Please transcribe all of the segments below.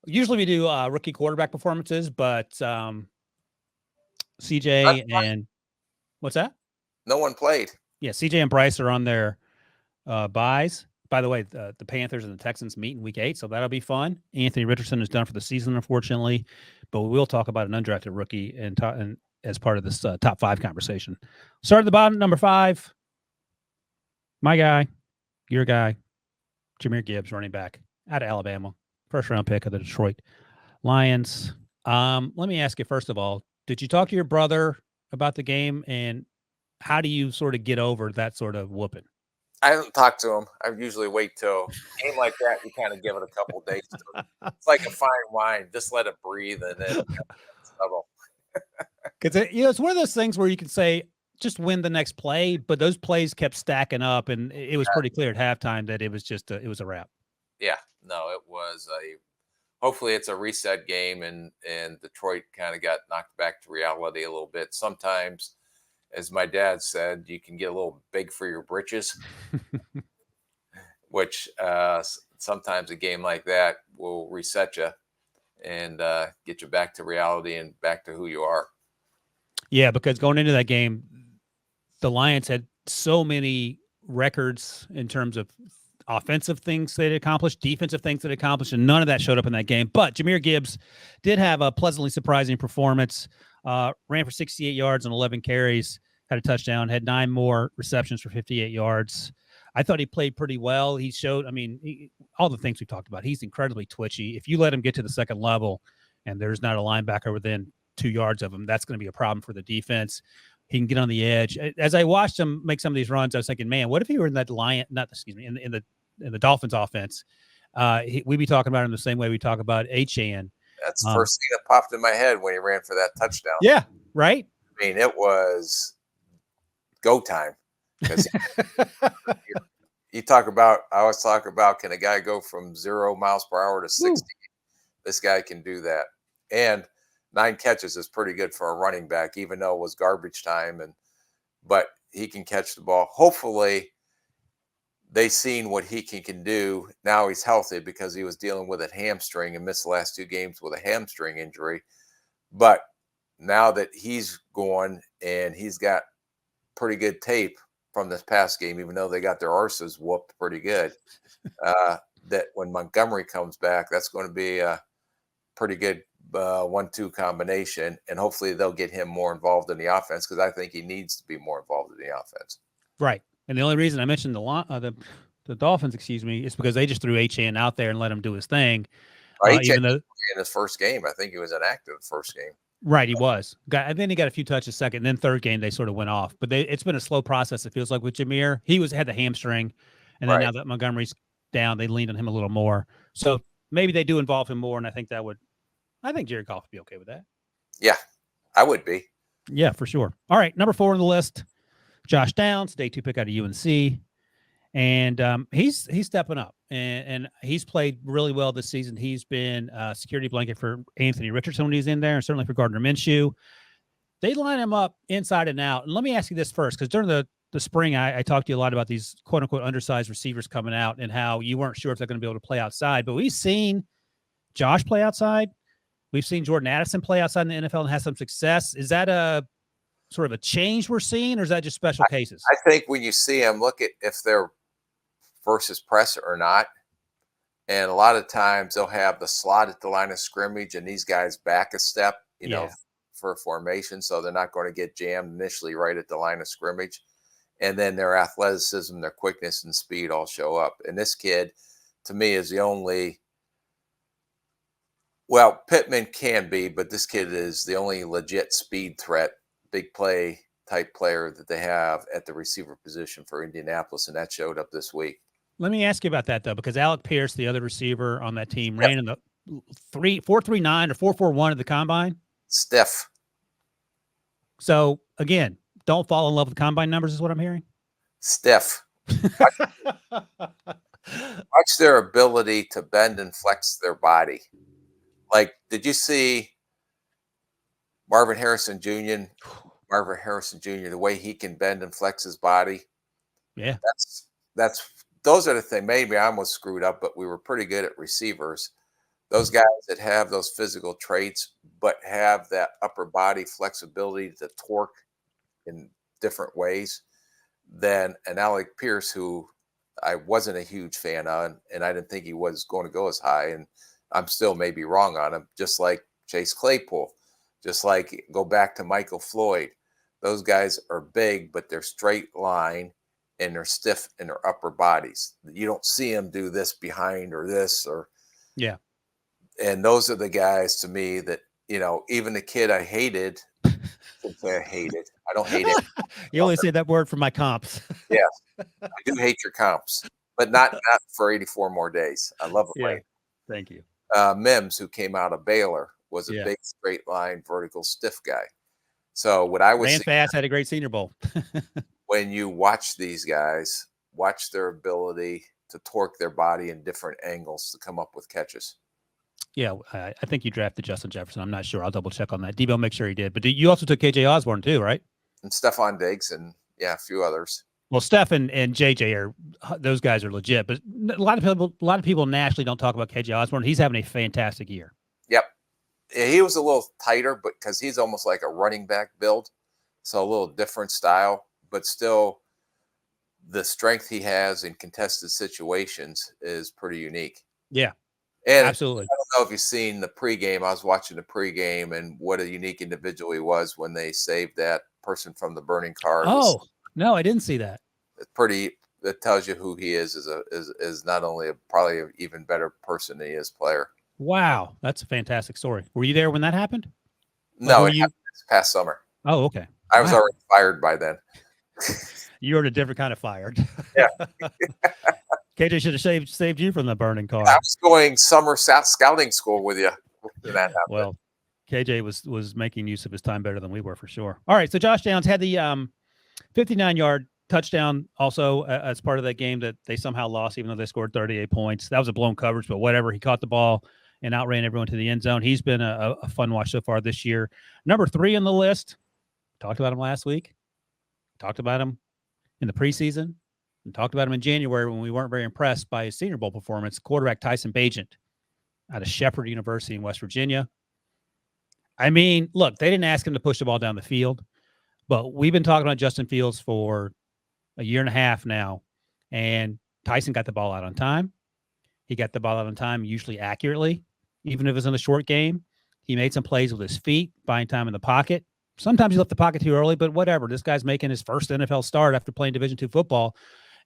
Usually we do rookie quarterback performances, but CJ and what's that? No one played. Yeah, CJ and Bryce are on their buys. By the way, the Panthers and the Texans meet in week 8, so that'll be fun. Anthony Richardson is done for the season, unfortunately, but we will talk about an undrafted rookie and as part of this top 5 conversation. Start at the bottom, number 5. My guy, your guy, Jahmyr Gibbs, running back out of Alabama, first round pick of the Detroit Lions. Let me ask you first of all, did you talk to your brother about the game, and how do you sort of get over that sort of whooping? I haven't talked to him. I usually wait till a game like that. You kind of give it a couple of days. It's like a fine wine. Just let it breathe, and then settle. Because it's one of those things where you can say just win the next play, but those plays kept stacking up, and it was pretty clear at halftime that it was just it was a wrap. Yeah, no, it was a. Hopefully, it's a reset game, and Detroit kind of got knocked back to reality a little bit. Sometimes, as my dad said, you can get a little big for your britches, which sometimes a game like that will reset you and get you back to reality and back to who you are. Yeah, because going into that game, the Lions had so many records in terms of offensive things they'd accomplished, defensive things they'd accomplished, and none of that showed up in that game. But Jahmyr Gibbs did have a pleasantly surprising performance, ran for 68 yards and 11 carries, had a touchdown, had 9 more receptions for 58 yards. I thought he played pretty well. He showed, all the things we talked about. He's incredibly twitchy. If you let him get to the second level and there's not a linebacker within 2 yards of him, that's going to be a problem for the defense. He can get on the edge. As I watched him make some of these runs, I was thinking, man, what if he were in that in the Dolphins offense? We'd be talking about him the same way we talk about Achane. That's the first thing that popped in my head when he ran for that touchdown. Yeah, right? I mean, it was go time. You talk about, I always talk about, can a guy go from 0 miles per hour to 60? Ooh. This guy can do that. And 9 catches is pretty good for a running back, even though it was garbage time. But he can catch the ball. Hopefully, they seen what he can do. Now he's healthy because he was dealing with a hamstring and missed the last 2 games with a hamstring injury. But now that he's gone and he's got pretty good tape from this past game, even though they got their arses whooped pretty good, that when Montgomery comes back, that's going to be a pretty good 1-2 combination, and hopefully they'll get him more involved in the offense because I think he needs to be more involved in the offense. Right. And the only reason I mentioned the Dolphins, is because they just threw Achane out there and let him do his thing. Even though in his first game, I think he was inactive the first game. Right, he was. And then he got a few touches second, and then third game they sort of went off. But it's been a slow process, it feels like, with Jahmyr. He had the hamstring, and then now that Montgomery's down, they leaned on him a little more. So maybe they do involve him more, and I think Jared Goff would be okay with that. Yeah, I would be. Yeah, for sure. All right, number 4 on the list, Josh Downs, day 2 pick out of UNC. And he's stepping up, and he's played really well this season. He's been a security blanket for Anthony Richardson when he's in there, and certainly for Gardner Minshew. They line him up inside and out. And let me ask you this first, because during the spring, I talked to you a lot about these quote-unquote undersized receivers coming out and how you weren't sure if they're going to be able to play outside. But we've seen Josh play outside. We've seen Jordan Addison play outside in the NFL and have some success. Is that a sort of a change we're seeing, or is that just special cases? I think when you see them, look at if they're versus press or not. And a lot of times they'll have the slot at the line of scrimmage and these guys back a step, you know, for formation. So they're not going to get jammed initially right at the line of scrimmage. And then their athleticism, their quickness and speed all show up. And this kid, to me, is the only, well, Pittman can be, but this kid is the only legit speed threat, big play type player that they have at the receiver position for Indianapolis. And that showed up this week. Let me ask you about that, though, because Alec Pierce, the other receiver on that team, ran in the 4.39 or 4.41 at the combine. Stiff. So, again, don't fall in love with combine numbers is what I'm hearing? Stiff. Watch their ability to bend and flex their body. Like, did you see Marvin Harrison Jr., the way he can bend and flex his body? Yeah. Those are the things. Maybe I almost screwed up, but we were pretty good at receivers. Those guys that have those physical traits, but have that upper body flexibility to torque in different ways than an Alec Pierce, who I wasn't a huge fan on, and I didn't think he was going to go as high. And I'm still maybe wrong on him, just like Chase Claypool, just like go back to Michael Floyd. Those guys are big, but they're straight line and they're stiff in their upper bodies. You don't see them do this behind or this or Yeah. and those are the guys to me that, even the kid I hated, I shouldn't say I hated. I don't hate it. You only say that word for my comps. Yes, I do hate your comps, but not for 84 more days. I love it. Yeah. Thank you. Mims, who came out of Baylor, was a Yeah. big straight line, vertical, stiff guy. So what I was Ran seeing, fast, had a great Senior Bowl. when you watch these guys, watch their ability to torque their body in different angles to come up with catches. Yeah, I think you drafted Justin Jefferson. I'm not sure. I'll double check on that. Debo, make sure he did. But you also took KJ Osborne too, right? And Stephon Diggs and a few others. Well, Steph and JJ are those guys are legit, but a lot of people nationally don't talk about KJ Osborne. He's having a fantastic year. Yep, he was a little tighter, but because he's almost like a running back build, so a little different style, but still the strength he has in contested situations is pretty unique. Yeah, and absolutely. I don't know if you've seen the pregame. I was watching the pregame, and what a unique individual he was when they saved that person from the burning car. Oh, no, I didn't see that. It's pretty. It tells you who he is is not only probably an even better person than he is player. Wow, that's a fantastic story. Were you there when that happened? No, it happened this past summer. Oh, okay. I was already fired by then. You were a different kind of fired. Yeah. KJ should have saved you from the burning car. I was going summer scouting school with you. Well, KJ was making use of his time better than we were for sure. All right, so Josh Downs had the 59-yard touchdown also as part of that game that they somehow lost, even though they scored 38 points. That was a blown coverage, but whatever. He caught the ball and outran everyone to the end zone. He's been a fun watch so far this year. Number 3 on the list, talked about him last week, talked about him in the preseason, and talked about him in January when we weren't very impressed by his Senior Bowl performance. Quarterback Tyson Bagent out of Shepherd University in West Virginia. I mean, look, they didn't ask him to push the ball down the field, but we've been talking about Justin Fields for a year and a half now, and Tyson got the ball out on time. He got the ball out on time, usually accurately, even if it was in a short game. He made some plays with his feet, buying time in the pocket. Sometimes he left the pocket too early, but whatever. This guy's making his first NFL start after playing Division II football.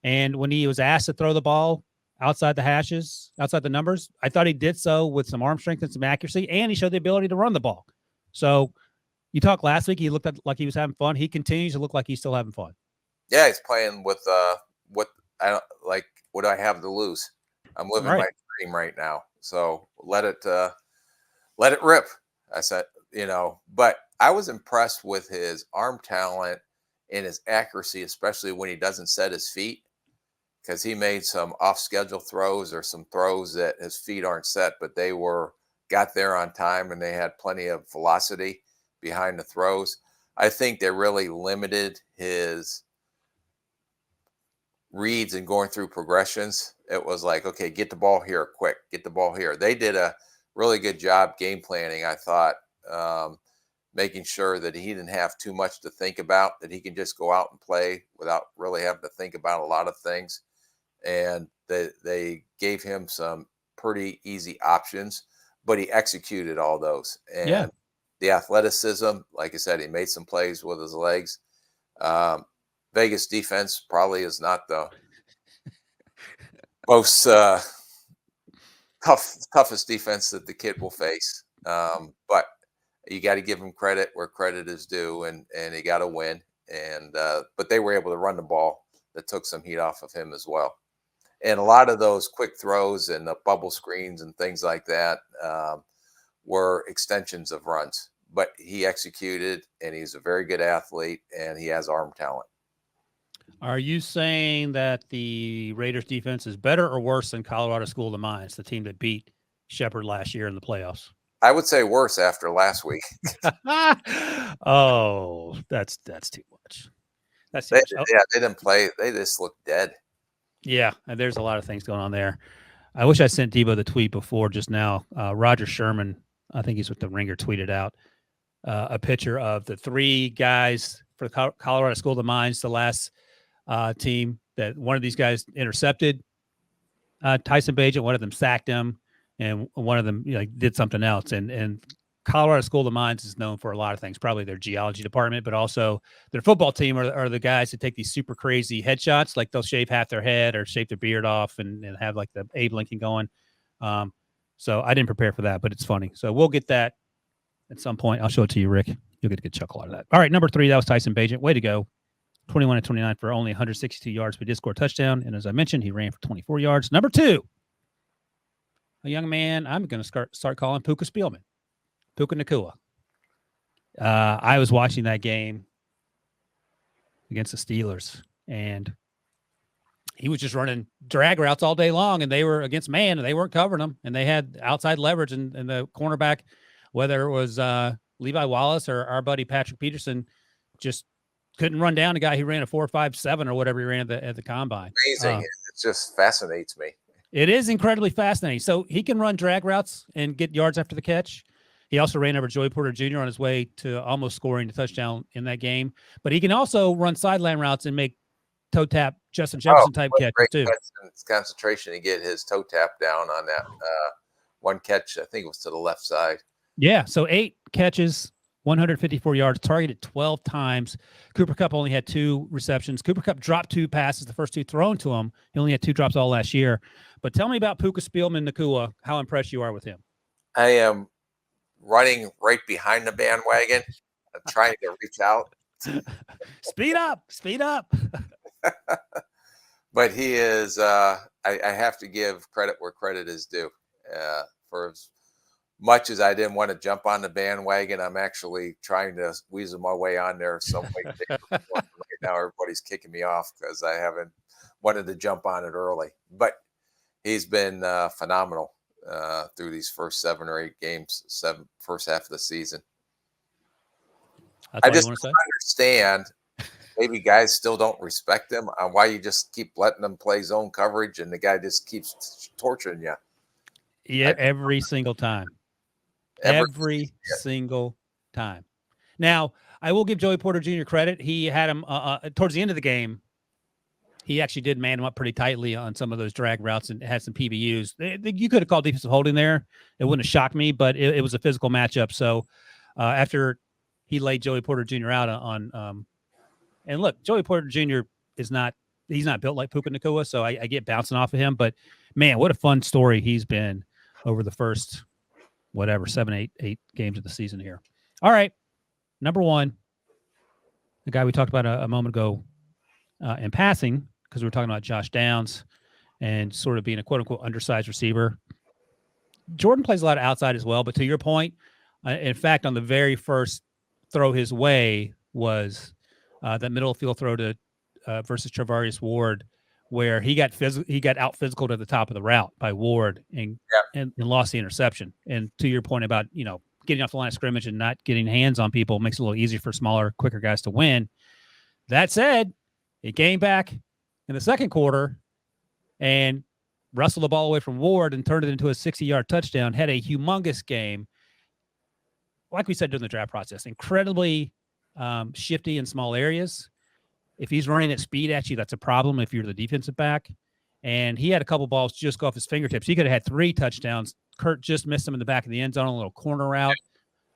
And when he was asked to throw the ball outside the hashes, outside the numbers, I thought he did so with some arm strength and some accuracy, and he showed the ability to run the ball. So you talked last week, he looked like he was having fun. He continues to look like he's still having fun. Yeah, he's playing with what I don't like. What do I have to lose? I'm living my dream right now. So let it rip. I said, but I was impressed with his arm talent and his accuracy, especially when he doesn't set his feet, because he made some off-schedule throws or some throws that his feet aren't set, but they got there on time and they had plenty of velocity behind the throws. I think they really limited his reads and going through progressions. It was like, okay, get the ball here quick, get the ball here. They did a really good job game planning, I thought, making sure that he didn't have too much to think about, that he can just go out and play without really having to think about a lot of things. And they gave him some pretty easy options, but he executed all those. And the athleticism, like I said, he made some plays with his legs. Vegas defense probably is not the most toughest defense that the kid will face. But you got to give him credit where credit is due, and he got to win. And but they were able to run the ball that took some heat off of him as well. And a lot of those quick throws and the bubble screens and things like that were extensions of runs. But he executed, and he's a very good athlete, and he has arm talent. Are you saying that the Raiders defense is better or worse than Colorado School of the Mines, the team that beat Shepherd last year in the playoffs? I would say worse after last week. Oh, that's too much. That's too much. Yeah, they didn't play. They just looked dead. Yeah, and there's a lot of things going on there. I wish I sent Debo the tweet before just now. Roger Sherman, I think he's with the Ringer, tweeted out a picture of the 3 guys for the Colorado School of the Mines, the last team that one of these guys intercepted Tyson Bagent, one of them sacked him, and one of them did something else. And Colorado School of the Mines is known for a lot of things, probably their geology department, but also their football team are the guys that take these super crazy headshots. Like they'll shave half their head or shave their beard off and have like the Abe Lincoln going. So I didn't prepare for that, but it's funny. So we'll get that at some point. I'll show it to you, Rick. You'll get a good chuckle out of that. All right, number 3, that was Tyson Bagent. Way to go. 21 and 29 for only 162 yards, but did score a touchdown. And as I mentioned, he ran for 24 yards. Number 2, a young man I'm going to start calling Puka Nacua. I was watching that game against the Steelers, and he was just running drag routes all day long, and they were against man, and they weren't covering them, and they had outside leverage, and the cornerback, whether it was Levi Wallace or our buddy Patrick Peterson, just couldn't run down a guy who ran a 4.57 or whatever he ran at the combine. Amazing. It just fascinates me. It is incredibly fascinating. So he can run drag routes and get yards after the catch. He also ran over Joey Porter Jr. on his way to almost scoring the touchdown in that game. But he can also run sideline routes and make toe tap Justin Jefferson type catches too. Concentration to get his toe tap down on that one catch. I think it was to the left side. Yeah. So 8 catches, 154 yards, targeted 12 times. Cooper Kupp only had 2 receptions. Cooper Kupp dropped 2 passes, the first 2 thrown to him. He only had 2 drops all last year. But tell me about Puka Nacua, how impressed you are with him. I am running right behind the bandwagon. I'm trying to reach out. Speed up. But he is, I have to give credit where credit is due. For as much as I didn't want to jump on the bandwagon, I'm actually trying to weasel my way on there some way. Right now, everybody's kicking me off because I haven't wanted to jump on it early. But he's been phenomenal through these first 7 or 8 games, first half of the season. I just don't understand. Maybe guys still don't respect him on why you just keep letting them play zone coverage and the guy just keeps torturing you. Yeah, every single time. Every single time. Now, I will give Joey Porter Jr. credit. He had him towards the end of the game. He actually did man him up pretty tightly on some of those drag routes and had some PBUs. You could have called defensive holding there. It wouldn't have shocked me, but it was a physical matchup. So after he laid Joey Porter Jr. out on and look, Joey Porter Jr. he's not built like Puka Nacua, so I get bouncing off of him. But man, what a fun story he's been over the first 7, 8 games of the season here. All right, number 1, the guy we talked about a moment ago in passing, because we were talking about Josh Downs and sort of being a quote unquote undersized receiver. Jordan plays a lot of outside as well, but to your point, in fact, on the very first throw his way was that middle field throw to versus Travarius Ward, where he got out physical to the top of the route by Ward and lost the interception. And to your point about getting off the line of scrimmage and not getting hands on people makes it a little easier for smaller, quicker guys to win. That said, he came back in the second quarter and wrestled the ball away from Ward and turned it into a 60-yard touchdown. Had a humongous game. Like we said during the draft process, incredibly shifty in small areas. If he's running at speed at you, that's a problem if you're the defensive back. And he had a couple balls just go off his fingertips. He could have had 3 touchdowns. Kurt just missed him in the back of the end zone on a little corner route.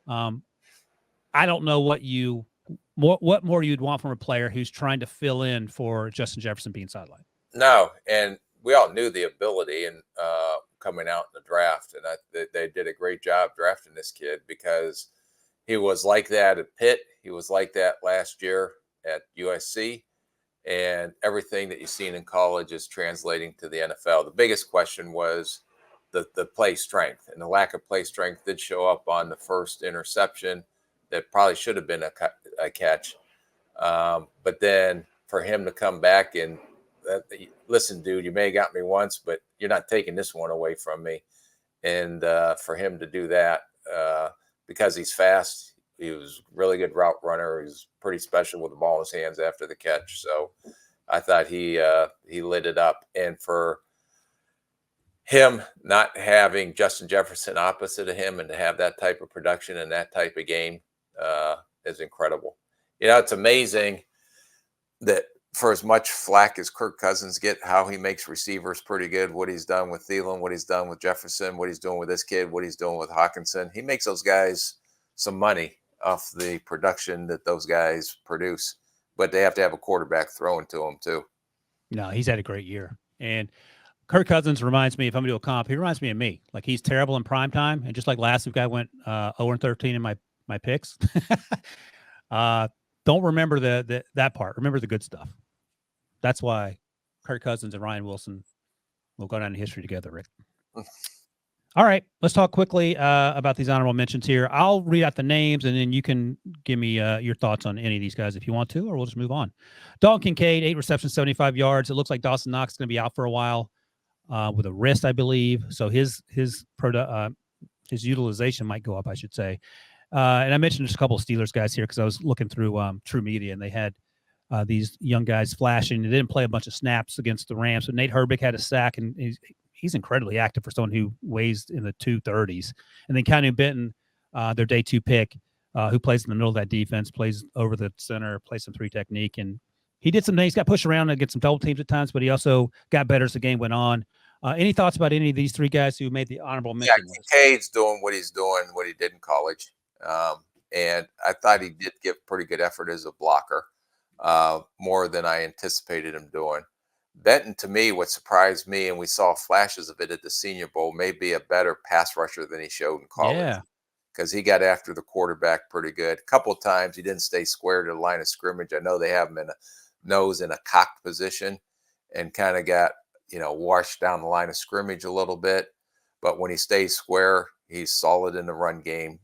I don't know what more you'd want from a player who's trying to fill in for Justin Jefferson being sidelined. No, and we all knew the ability and coming out in the draft, and they did a great job drafting this kid because he was like that at Pitt. He was like that last year at USC, and everything that you've seen in college is translating to the NFL. The biggest question was the play strength, and the lack of play strength did show up on the first interception that probably should have been a catch. But then for him to come back and listen, dude, you may have got me once, but you're not taking this one away from me. And for him to do that, because he's fast, he was a really good route runner. He was pretty special with the ball in his hands after the catch. So I thought he lit it up. And for him not having Justin Jefferson opposite of him and to have that type of production and that type of game is incredible. It's amazing that for as much flack as Kirk Cousins get, how he makes receivers pretty good, what he's done with Thielen, what he's done with Jefferson, what he's doing with this kid, what he's doing with Hawkinson. He makes those guys some money off the production that those guys produce, but they have to have a quarterback throwing to them too. No, he's had a great year. And Kirk Cousins reminds me, if I'm going to do a comp, he reminds me of me. Like, he's terrible in prime time. And just like last week, I went 0-13 in my picks. Don't remember that part. Remember the good stuff. That's why Kirk Cousins and Ryan Wilson will go down in history together, Rick. All right, let's talk quickly about these honorable mentions here. I'll read out the names, and then you can give me your thoughts on any of these guys if you want to, or we'll just move on. Dalton Kincaid, 8 receptions, 75 yards. It looks like Dawson Knox is going to be out for a while with a wrist, I believe. So his utilization might go up, I should say. And I mentioned just a couple of Steelers guys here because I was looking through True Media, and they had these young guys flashing. They didn't play a bunch of snaps against the Rams, but Nate Herbig had a sack, and he's incredibly active for someone who weighs in the 230s. And then Keanu Benton, their day 2 pick, who plays in the middle of that defense, plays over the center, plays some 3 technique. And he did some things, got pushed around and get some double teams at times, but he also got better as the game went on. Any thoughts about any of these 3 guys who made the honorable mention? Yeah, Kincaid's doing what he's doing, what he did in college. And I thought he did give pretty good effort as a blocker, more than I anticipated him doing. Benton, to me, what surprised me, and we saw flashes of it at the Senior Bowl, may be a better pass rusher than he showed in college. Yeah, because he got after the quarterback pretty good. A couple of times he didn't stay square to the line of scrimmage. I know they have him in a nose in a cocked position and kind of got, washed down the line of scrimmage a little bit. But when he stays square, he's solid in the run game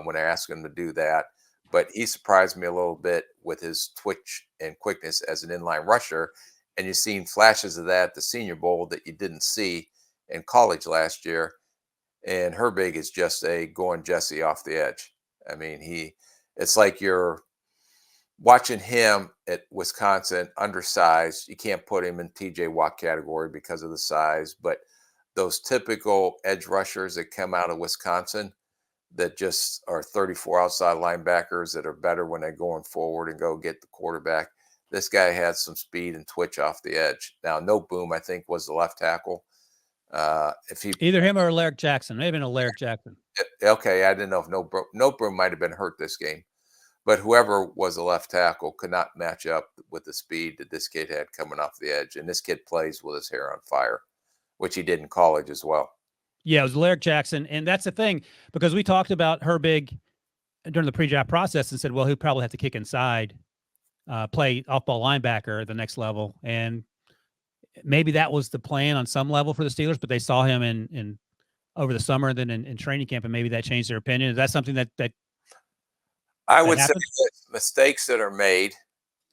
when I ask him to do that. But he surprised me a little bit with his twitch and quickness as an inline rusher. And you've seen flashes of that at the Senior Bowl that you didn't see in college last year. And Herbig is just a going Jesse off the edge. I mean, it's like you're watching him at Wisconsin, undersized. You can't put him in TJ Watt category because of the size, but those typical edge rushers that come out of Wisconsin that just are 34 outside linebackers that are better when they're going forward and go get the quarterback. This guy had some speed and twitch off the edge. Now, No Boom, I think, was the left tackle. If he either him or Alaric Jackson, maybe an Alaric Jackson. Okay, I didn't know if No Boom might have been hurt this game, but whoever was a left tackle could not match up with the speed that this kid had coming off the edge. And this kid plays with his hair on fire, which he did in college as well. Yeah, it was Alaric Jackson, and that's the thing, because we talked about Herbig during the pre-draft process and said, well, he'll probably have to kick inside, play off-ball linebacker at the next level, and maybe that was the plan on some level for the Steelers, but they saw him in over the summer and then in training camp, and maybe that changed their opinion. Is that something that I would say that mistakes that are made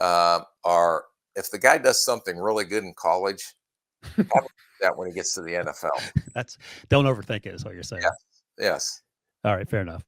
are if the guy does something really good in college, that when he gets to the NFL. Don't overthink it, is what you're saying. Yes. All right, fair enough.